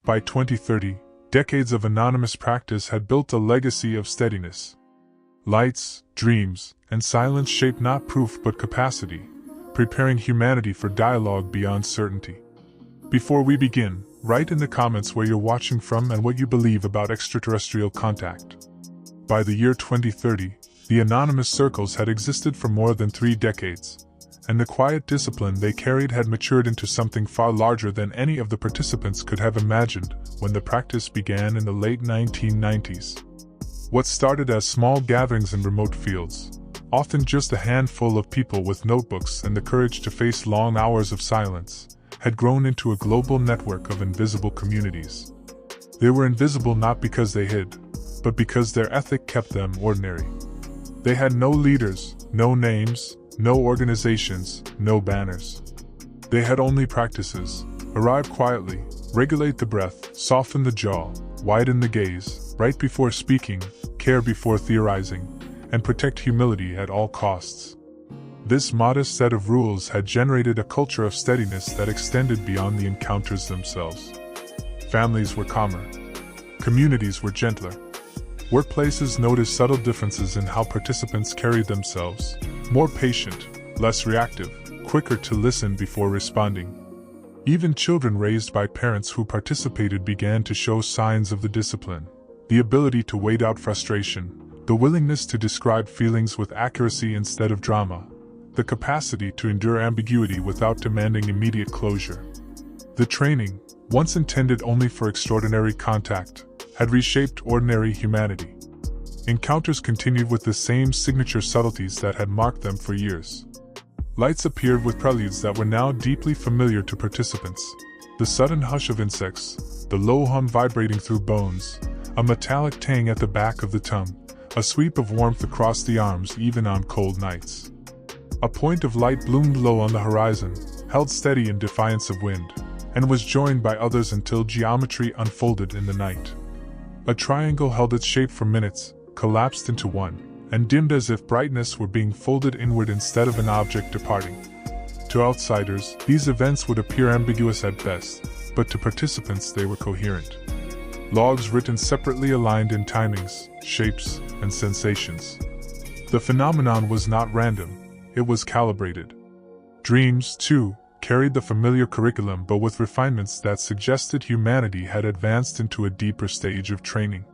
By 2030, decades of anonymous practice had built a legacy of steadiness. Lights, dreams, and silence shape not proof but capacity, preparing humanity for dialogue beyond certainty. Before we begin, write in the comments where you're watching from and what you believe about extraterrestrial contact. By the year 2030, the anonymous circles had existed for more than 3 decades, and the quiet discipline they carried had matured into something far larger than any of the participants could have imagined when the practice began in the late 1990s. What started as small gatherings in remote fields, often just a handful of people with notebooks and the courage to face long hours of silence, had grown into a global network of invisible communities. They were invisible not because they hid, but because their ethic kept them ordinary. They had no leaders, no names, no organizations, no banners. They had only practices: arrive quietly, regulate the breath, soften the jaw, widen the gaze, write before speaking, care before theorizing, and protect humility at all costs. This modest set of rules had generated a culture of steadiness that extended beyond the encounters themselves. Families were calmer. Communities were gentler. Workplaces noticed subtle differences in how participants carried themselves: more patient, less reactive, quicker to listen before responding. Even children raised by parents who participated began to show signs of the discipline: the ability to wait out frustration, the willingness to describe feelings with accuracy instead of drama, the capacity to endure ambiguity without demanding immediate closure. The training, once intended only for extraordinary contact, had reshaped ordinary humanity. Encounters continued with the same signature subtleties that had marked them for years. Lights appeared with preludes that were now deeply familiar to participants: the sudden hush of insects, the low hum vibrating through bones, a metallic tang at the back of the tongue, a sweep of warmth across the arms even on cold nights. A point of light bloomed low on the horizon, held steady in defiance of wind, and was joined by others until geometry unfolded in the night. A triangle held its shape for minutes, collapsed into one, and dimmed as if brightness were being folded inward instead of an object departing. To outsiders, these events would appear ambiguous at best, but to participants they were coherent. Logs written separately aligned in timings, shapes, and sensations. The phenomenon was not random, it was calibrated. Dreams, too, carried the familiar curriculum but with refinements that suggested humanity had advanced into a deeper stage of training.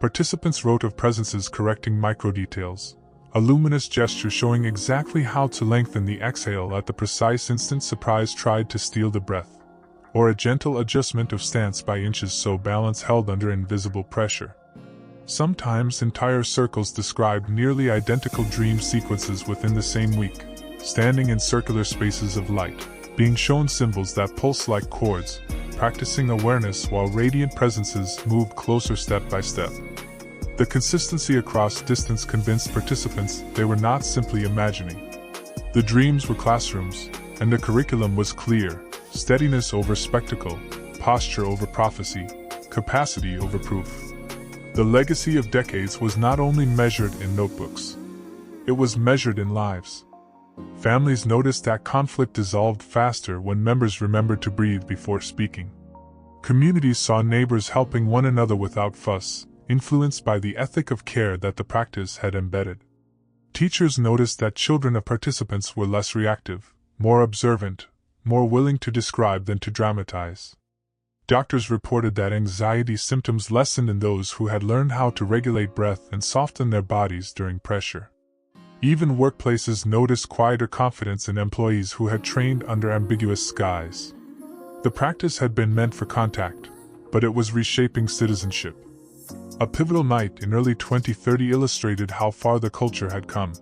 Participants wrote of presences correcting microdetails, a luminous gesture showing exactly how to lengthen the exhale at the precise instant surprise tried to steal the breath, or a gentle adjustment of stance by inches so balance held under invisible pressure. Sometimes entire circles described nearly identical dream sequences within the same week, standing in circular spaces of light, being shown symbols that pulse like chords, practicing awareness while radiant presences moved closer step by step. The consistency across distance convinced participants they were not simply imagining. The dreams were classrooms, and the curriculum was clear: steadiness over spectacle, posture over prophecy, capacity over proof. The legacy of decades was not only measured in notebooks. It was measured in lives. Families noticed that conflict dissolved faster when members remembered to breathe before speaking. Communities saw neighbors helping one another without fuss, influenced by the ethic of care that the practice had embedded. Teachers noticed that children of participants were less reactive, more observant, more willing to describe than to dramatize. Doctors reported that anxiety symptoms lessened in those who had learned how to regulate breath and soften their bodies during pressure. Even workplaces noticed quieter confidence in employees who had trained under ambiguous skies. The practice had been meant for contact, but it was reshaping citizenship. A pivotal night in early 2030 illustrated how far the culture had come.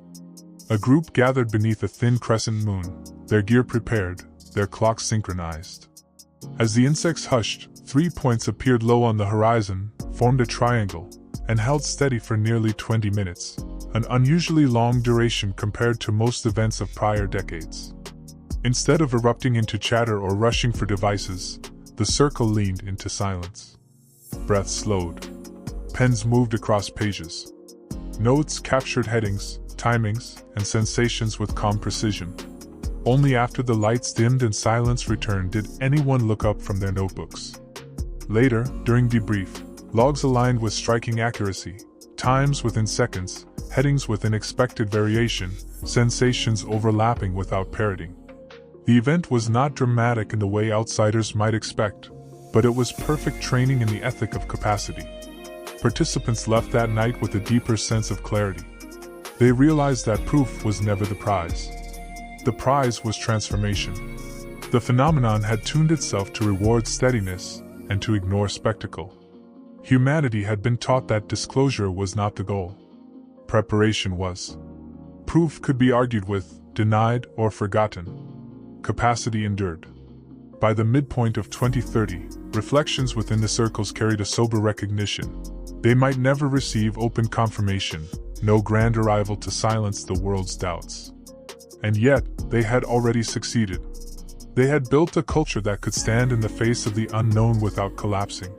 A group gathered beneath a thin crescent moon, their gear prepared, their clocks synchronized. As the insects hushed, 3 points appeared low on the horizon, formed a triangle, and held steady for nearly 20 minutes, an unusually long duration compared to most events of prior decades. Instead of erupting into chatter or rushing for devices, the circle leaned into silence. Breath slowed. Pens moved across pages. Notes captured headings, timings, and sensations with calm precision. Only after the lights dimmed and silence returned did anyone look up from their notebooks. Later, during debrief, logs aligned with striking accuracy, times within seconds, headings with unexpected variation, sensations overlapping without parroting. The event was not dramatic in the way outsiders might expect, but it was perfect training in the ethic of capacity. Participants left that night with a deeper sense of clarity. They realized that proof was never the prize. The prize was transformation. The phenomenon had tuned itself to reward steadiness and to ignore spectacle. Humanity had been taught that disclosure was not the goal. Preparation was. Proof could be argued with, denied, or forgotten. Capacity endured. By the midpoint of 2030, reflections within the circles carried a sober recognition. They might never receive open confirmation, no grand arrival to silence the world's doubts. And yet, they had already succeeded. They had built a culture that could stand in the face of the unknown without collapsing.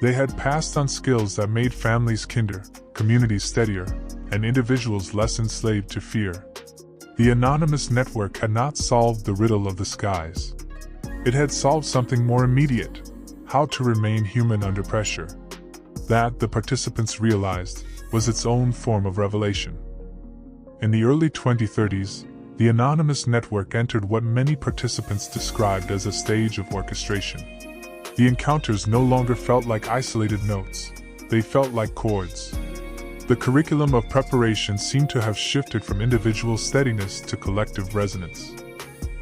They had passed on skills that made families kinder, communities steadier, and individuals less enslaved to fear. The anonymous network had not solved the riddle of the skies. It had solved something more immediate: how to remain human under pressure. That, the participants realized, was its own form of revelation. In the early 2030s, the anonymous network entered what many participants described as a stage of orchestration. The encounters no longer felt like isolated notes, they felt like chords. The curriculum of preparation seemed to have shifted from individual steadiness to collective resonance.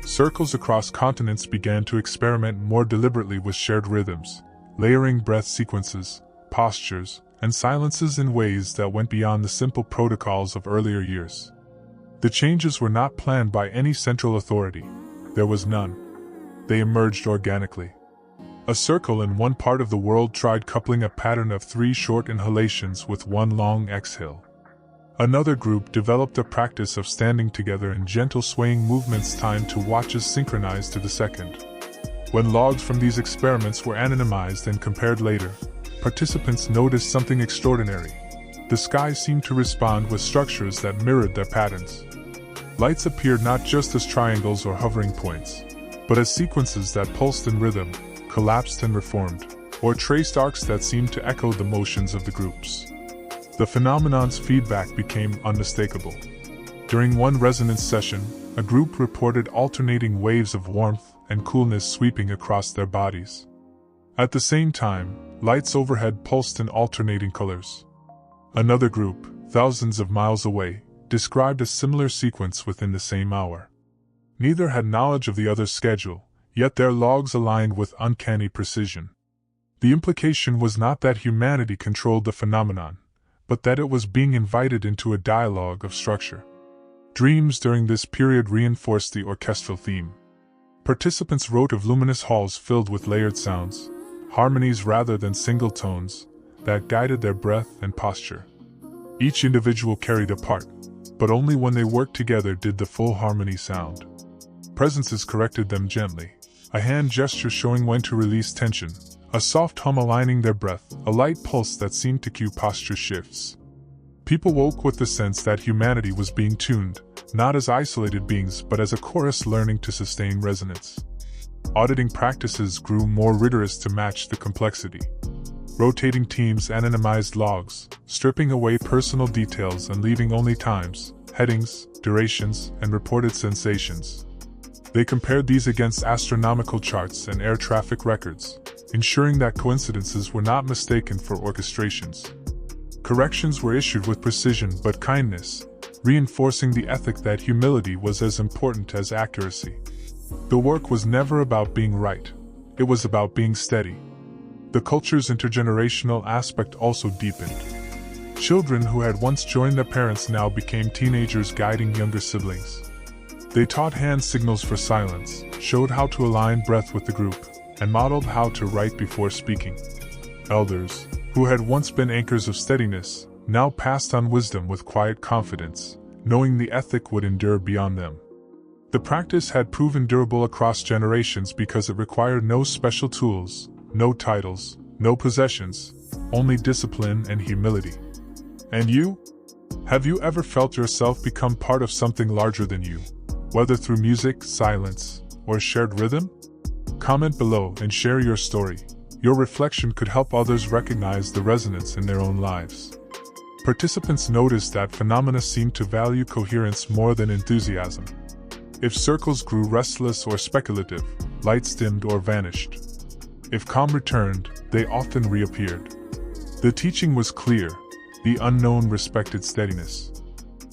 Circles across continents began to experiment more deliberately with shared rhythms, layering breath sequences, postures, and silences in ways that went beyond the simple protocols of earlier years. The changes were not planned by any central authority. There was none. They emerged organically. A circle in one part of the world tried coupling a pattern of 3 short inhalations with 1 long exhale. Another group developed a practice of standing together in gentle swaying movements timed to watches synchronized to the second. When logs from these experiments were anonymized and compared later, participants noticed something extraordinary. The sky seemed to respond with structures that mirrored their patterns. Lights appeared not just as triangles or hovering points, but as sequences that pulsed in rhythm, collapsed and reformed, or traced arcs that seemed to echo the motions of the groups. The phenomenon's feedback became unmistakable. During one resonance session, a group reported alternating waves of warmth and coolness sweeping across their bodies. At the same time, lights overhead pulsed in alternating colors. Another group, thousands of miles away, described a similar sequence within the same hour. Neither had knowledge of the other's schedule, yet their logs aligned with uncanny precision. The implication was not that humanity controlled the phenomenon, but that it was being invited into a dialogue of structure. Dreams during this period reinforced the orchestral theme. Participants wrote of luminous halls filled with layered sounds, harmonies rather than single tones, that guided their breath and posture. Each individual carried a part, but only when they worked together did the full harmony sound. Presences corrected them gently, a hand gesture showing when to release tension, a soft hum aligning their breath, a light pulse that seemed to cue posture shifts. People woke with the sense that humanity was being tuned, not as isolated beings but as a chorus learning to sustain resonance. Auditing practices grew more rigorous to match the complexity. Rotating teams anonymized logs, stripping away personal details and leaving only times, headings, durations, and reported sensations. They compared these against astronomical charts and air traffic records, ensuring that coincidences were not mistaken for orchestrations. Corrections were issued with precision but kindness, reinforcing the ethic that humility was as important as accuracy. The work was never about being right. It was about being steady. The culture's intergenerational aspect also deepened. Children who had once joined their parents now became teenagers guiding younger siblings. They taught hand signals for silence, showed how to align breath with the group, and modeled how to write before speaking. Elders, who had once been anchors of steadiness, now passed on wisdom with quiet confidence, knowing the ethic would endure beyond them. The practice had proven durable across generations because it required no special tools, no titles, no possessions, only discipline and humility. And you? Have you ever felt yourself become part of something larger than you, whether through music, silence, or shared rhythm? Comment below and share your story. your reflection could help others recognize the resonance in their own lives. Participants noticed that phenomena seemed to value coherence more than enthusiasm. If circles grew restless or speculative, lights dimmed or vanished. If calm returned, they often reappeared. The teaching was clear: the unknown respected steadiness.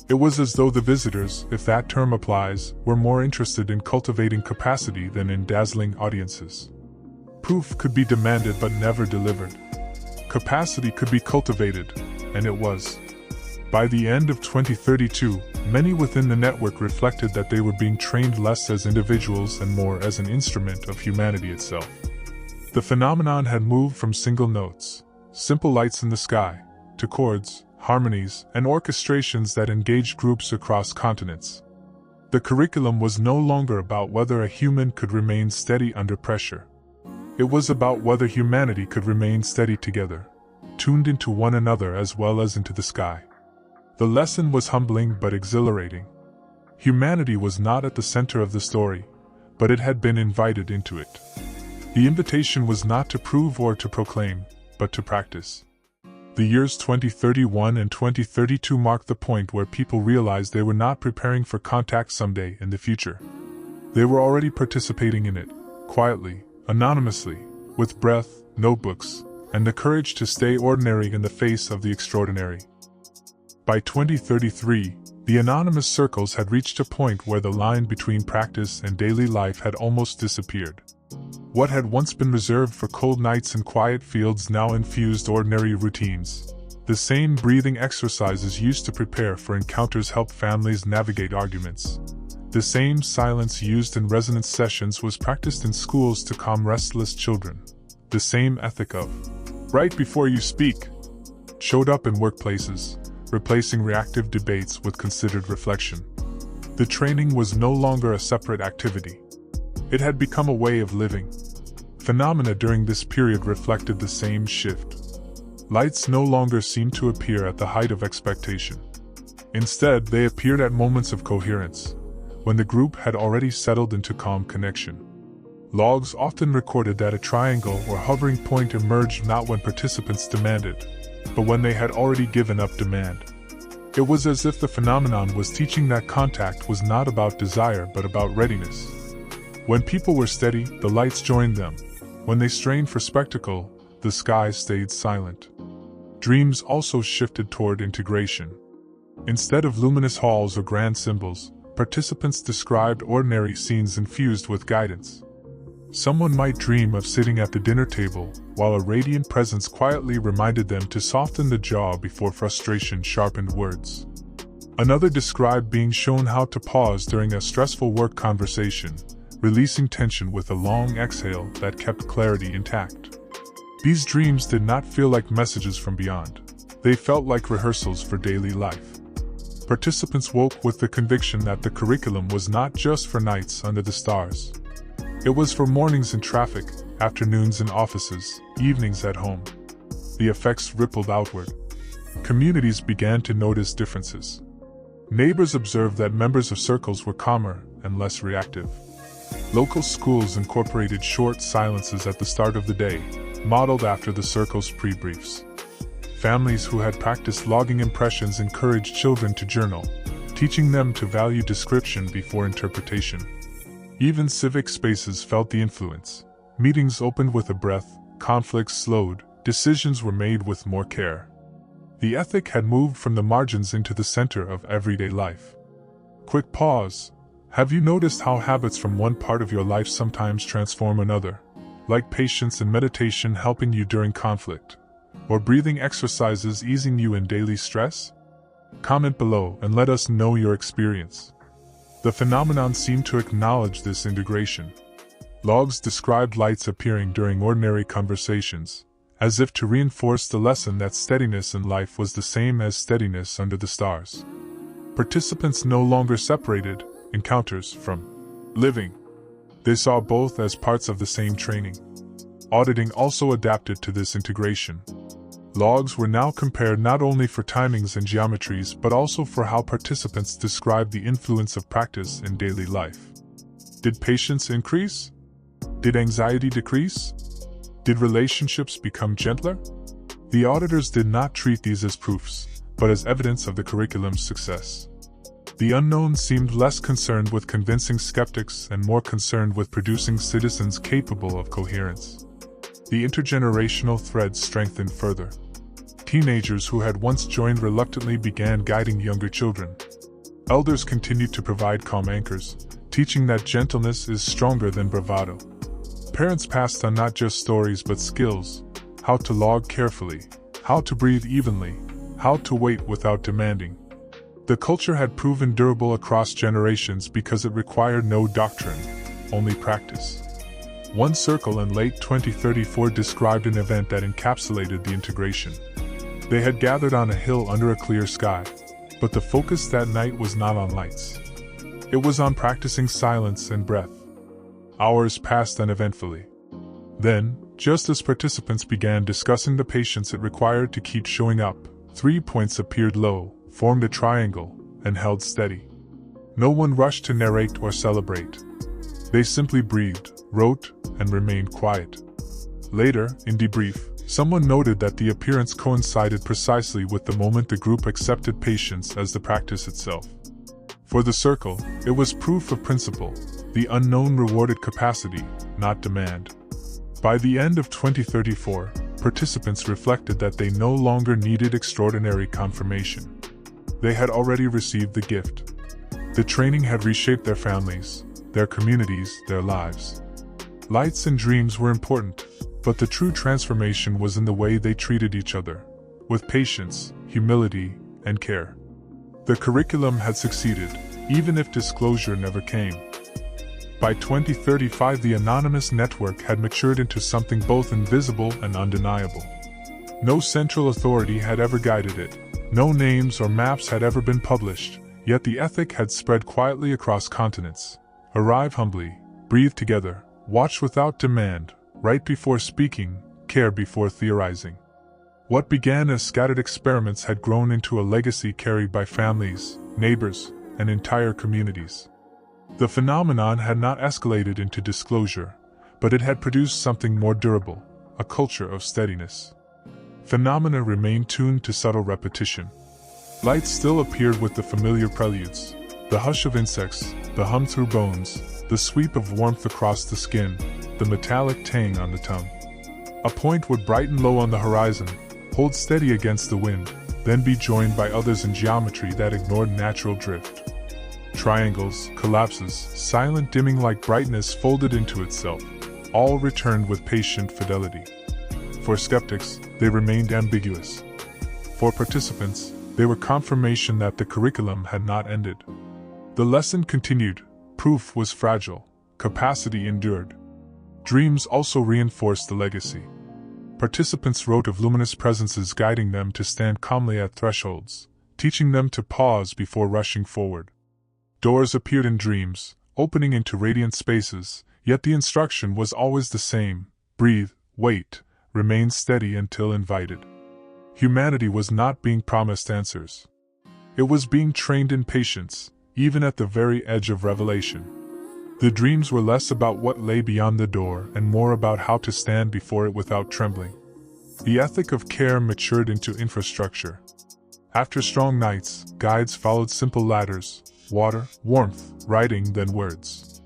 It was as though the visitors, if that term applies, were more interested in cultivating capacity than in dazzling audiences. Proof could be demanded but never delivered. Capacity could be cultivated, and it was. By the end of 2032, many within the network reflected that they were being trained less as individuals and more as an instrument of humanity itself. The phenomenon had moved from single notes, simple lights in the sky, to chords, harmonies, and orchestrations that engaged groups across continents. The curriculum was no longer about whether a human could remain steady under pressure. It was about whether humanity could remain steady together, tuned into one another as well as into the sky. The lesson was humbling but exhilarating. Humanity was not at the center of the story, but it had been invited into it. The invitation was not to prove or to proclaim, but to practice. The years 2031 and 2032 marked the point where people realized they were not preparing for contact someday in the future. They were already participating in it, quietly, anonymously, with breath, notebooks, and the courage to stay ordinary in the face of the extraordinary. By 2033, the anonymous circles had reached a point where the line between practice and daily life had almost disappeared. What had once been reserved for cold nights and quiet fields now infused ordinary routines. The same breathing exercises used to prepare for encounters helped families navigate arguments. The same silence used in resonance sessions was practiced in schools to calm restless children. The same ethic of "right before you speak" showed up in workplaces, replacing reactive debates with considered reflection. The training was no longer a separate activity. It had become a way of living. Phenomena during this period reflected the same shift. Lights no longer seemed to appear at the height of expectation. Instead, they appeared at moments of coherence, when the group had already settled into calm connection. Logs often recorded that a triangle or hovering point emerged not when participants demanded, but when they had already given up demand. It was as if the phenomenon was teaching that contact was not about desire but about readiness. When people were steady, the lights joined them. When they strained for spectacle, the sky stayed silent. Dreams also shifted toward integration. Instead of luminous halls or grand symbols, participants described ordinary scenes infused with guidance. Someone might dream of sitting at the dinner table, while a radiant presence quietly reminded them to soften the jaw before frustration sharpened words. Another described being shown how to pause during a stressful work conversation, releasing tension with a long exhale that kept clarity intact. These dreams did not feel like messages from beyond. They felt like rehearsals for daily life. Participants woke with the conviction that the curriculum was not just for nights under the stars. It was for mornings in traffic, afternoons in offices, evenings at home. The effects rippled outward. Communities began to notice differences. Neighbors observed that members of circles were calmer and less reactive. Local schools incorporated short silences at the start of the day, modeled after the circle's pre-briefs. Families who had practiced logging impressions encouraged children to journal, teaching them to value description before interpretation. Even civic spaces felt the influence. Meetings opened with a breath, conflicts slowed, decisions were made with more care. The ethic had moved from the margins into the center of everyday life. Quick pause. Have you noticed how habits from one part of your life sometimes transform another? Like patience and meditation helping you during conflict, or breathing exercises easing you in daily stress? Comment below and let us know your experience. The phenomenon seemed to acknowledge this integration. Logs described lights appearing during ordinary conversations, as if to reinforce the lesson that steadiness in life was the same as steadiness under the stars. Participants no longer separated encounters from living. They saw both as parts of the same training. Auditing also adapted to this integration. Logs were now compared not only for timings and geometries but also for how participants described the influence of practice in daily life. Did patience increase? Did anxiety decrease? Did relationships become gentler? The auditors did not treat these as proofs, but as evidence of the curriculum's success. The unknown seemed less concerned with convincing skeptics and more concerned with producing citizens capable of coherence. The intergenerational thread strengthened further. Teenagers who had once joined reluctantly began guiding younger children. Elders continued to provide calm anchors, teaching that gentleness is stronger than bravado. Parents passed on not just stories but skills: how to log carefully, how to breathe evenly, how to wait without demanding. The culture had proven durable across generations because it required no doctrine, only practice. One circle in late 2034 described an event that encapsulated the integration. They had gathered on a hill under a clear sky, but the focus that night was not on lights. It was on practicing silence and breath. Hours passed uneventfully. Then, just as participants began discussing the patience it required to keep showing up, 3 points appeared low, formed a triangle, and held steady. No one rushed to narrate or celebrate. They simply breathed, wrote, and remained quiet. Later, in debrief, someone noted that the appearance coincided precisely with the moment the group accepted patience as the practice itself. For the circle, it was proof of principle. The unknown rewarded capacity, not demand. By the end of 2034, participants reflected that they no longer needed extraordinary confirmation. They had already received the gift. The training had reshaped their families, their communities, their lives. Lights and dreams were important, but the true transformation was in the way they treated each other, with patience, humility, and care. The curriculum had succeeded, even if disclosure never came. By 2035, the anonymous network had matured into something both invisible and undeniable. No central authority had ever guided it, no names or maps had ever been published, yet the ethic had spread quietly across continents. Arrive humbly, breathe together, watch without demand, write before speaking, care before theorizing. What began as scattered experiments had grown into a legacy carried by families, neighbors, and entire communities. The phenomenon had not escalated into disclosure, but it had produced something more durable, a culture of steadiness. Phenomena remained tuned to subtle repetition. Lights still appeared with the familiar preludes: the hush of insects, the hum through bones, the sweep of warmth across the skin, the metallic tang on the tongue. A point would brighten low on the horizon, hold steady against the wind, then be joined by others in geometry that ignored natural drift. Triangles, collapses, silent dimming like brightness folded into itself, all returned with patient fidelity. For skeptics, they remained ambiguous. For participants, they were confirmation that the curriculum had not ended. The lesson continued, proof was fragile, capacity endured. Dreams also reinforced the legacy. Participants wrote of luminous presences guiding them to stand calmly at thresholds, teaching them to pause before rushing forward. Doors appeared in dreams, opening into radiant spaces, yet the instruction was always the same: breathe, wait, remain steady until invited. Humanity was not being promised answers. It was being trained in patience, even at the very edge of revelation. The dreams were less about what lay beyond the door and more about how to stand before it without trembling. The ethic of care matured into infrastructure. After strong nights, guides followed simple ladders: water, warmth, writing, then words.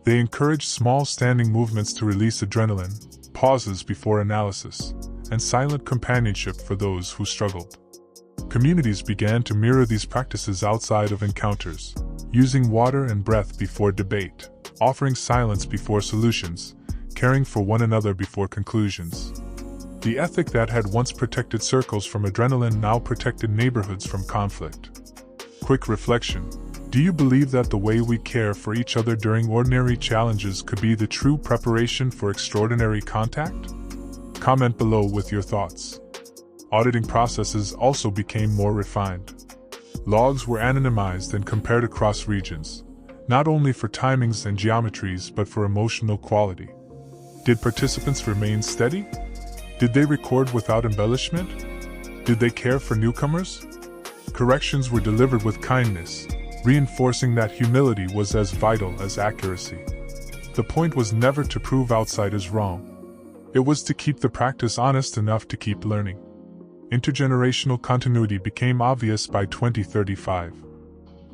They encouraged small standing movements to release adrenaline, pauses before analysis, and silent companionship for those who struggled. Communities began to mirror these practices outside of encounters, using water and breath before debate, offering silence before solutions, caring for one another before conclusions. The ethic that had once protected circles from adrenaline now protected neighborhoods from conflict. Quick reflection: do you believe that the way we care for each other during ordinary challenges could be the true preparation for extraordinary contact? Comment below with your thoughts. Auditing processes also became more refined. Logs were anonymized and compared across regions, not only for timings and geometries but for emotional quality. Did participants remain steady? Did they record without embellishment? Did they care for newcomers? Corrections were delivered with kindness, reinforcing that humility was as vital as accuracy. The point was never to prove outsiders wrong. It was to keep the practice honest enough to keep learning. Intergenerational continuity became obvious by 2035.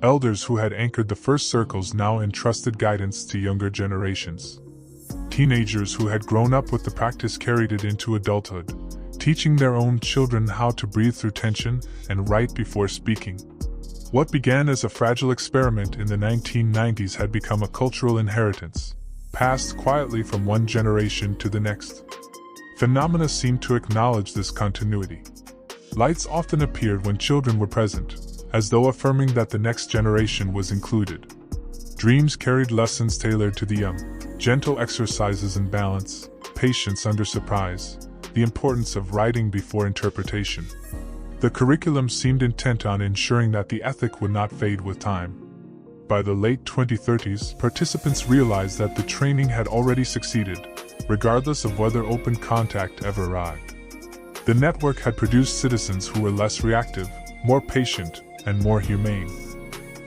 Elders who had anchored the first circles now entrusted guidance to younger generations. Teenagers who had grown up with the practice carried it into adulthood, teaching their own children how to breathe through tension and write before speaking. What began as a fragile experiment in the 1990s had become a cultural inheritance, passed quietly from one generation to the next. Phenomena seemed to acknowledge this continuity. Lights often appeared when children were present, as though affirming that the next generation was included. Dreams carried lessons tailored to the young, gentle exercises in balance, patience under surprise, the importance of writing before interpretation. The curriculum seemed intent on ensuring that the ethic would not fade with time. By the late 2030s, participants realized that the training had already succeeded, regardless of whether open contact ever arrived. The network had produced citizens who were less reactive, more patient, and more humane.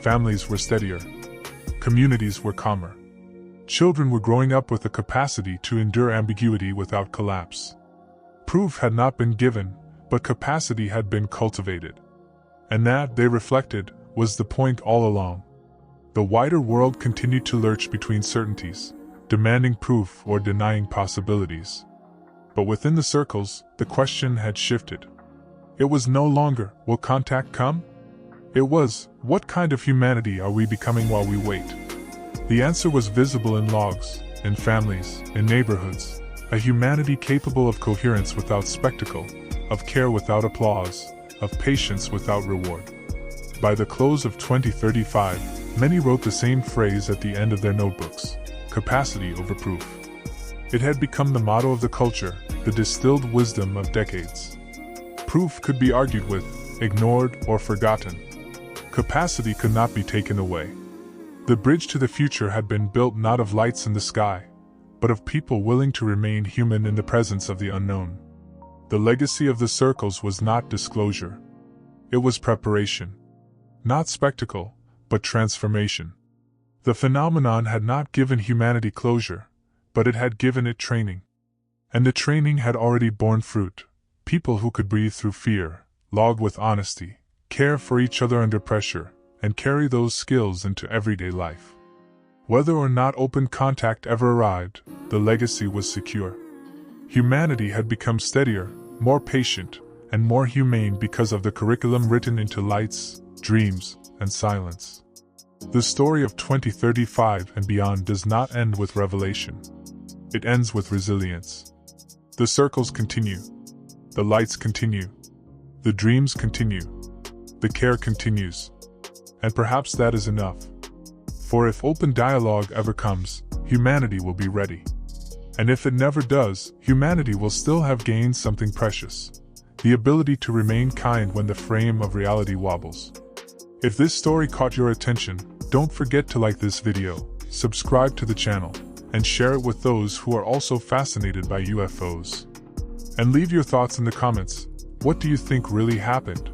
Families were steadier. Communities were calmer. Children were growing up with the capacity to endure ambiguity without collapse. Proof had not been given, but capacity had been cultivated. And that, they reflected, was the point all along. The wider world continued to lurch between certainties, demanding proof or denying possibilities. But within the circles, the question had shifted. It was no longer, will contact come? It was, what kind of humanity are we becoming while we wait? The answer was visible in logs, in families, in neighborhoods, a humanity capable of coherence without spectacle, of care without applause, of patience without reward. By the close of 2035, many wrote the same phrase at the end of their notebooks: capacity over proof. It had become the motto of the culture, the distilled wisdom of decades. Proof could be argued with, ignored, or forgotten. Capacity could not be taken away. The bridge to the future had been built not of lights in the sky, but of people willing to remain human in the presence of the unknown. The legacy of the circles was not disclosure. It was preparation. Not spectacle, but transformation. The phenomenon had not given humanity closure, but it had given it training. And the training had already borne fruit. People who could breathe through fear, log with honesty, care for each other under pressure, and carry those skills into everyday life. Whether or not open contact ever arrived, the legacy was secure. Humanity had become steadier, more patient, and more humane because of the curriculum written into lights, dreams, and silence. The story of 2035 and beyond does not end with revelation. It ends with resilience. The circles continue. The lights continue. The dreams continue. The care continues. And perhaps that is enough. For if open dialogue ever comes, humanity will be ready. And if it never does, humanity will still have gained something precious: the ability to remain kind when the frame of reality wobbles. If this story caught your attention, don't forget to like this video, subscribe to the channel, and share it with those who are also fascinated by UFOs. And leave your thoughts in the comments. What do you think really happened?